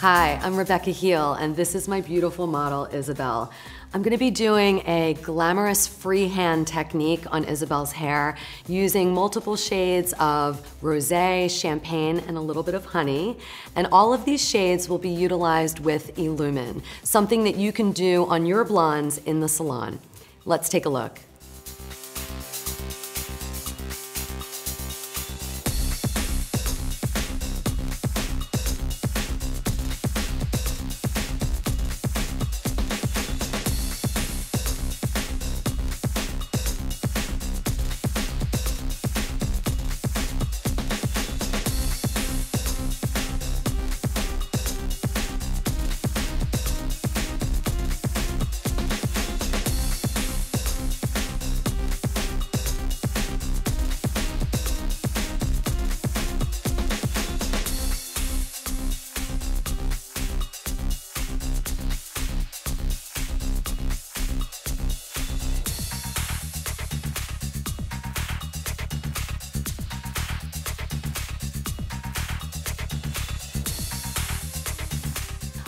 Hi, I'm Rebecca Hiele, and this is my beautiful model, Isabel. I'm gonna be doing a glamorous freehand technique on Isabel's hair using multiple shades of rosé, champagne, and a little bit of honey. And all of these shades will be utilized with Elumen, something that you can do on your blondes in the salon. Let's take a look.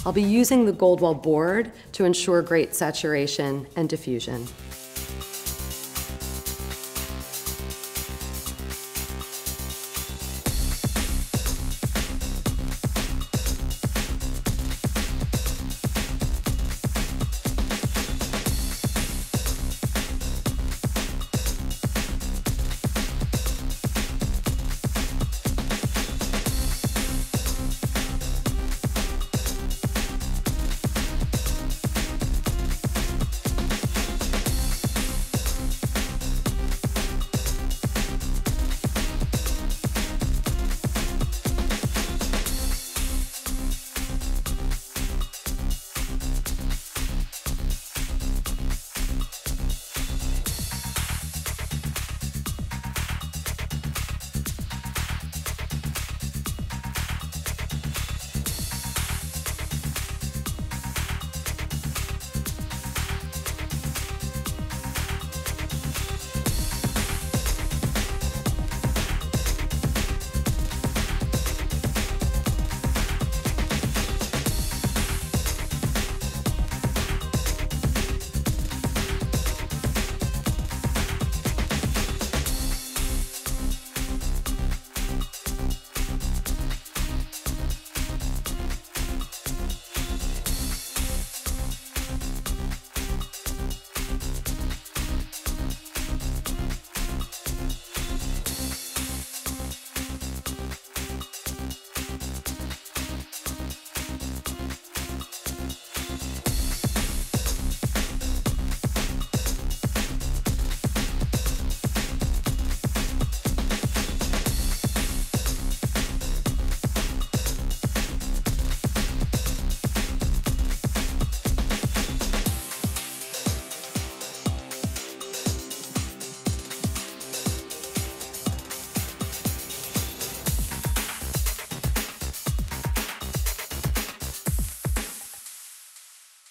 I'll be using the Goldwell board to ensure great saturation and diffusion.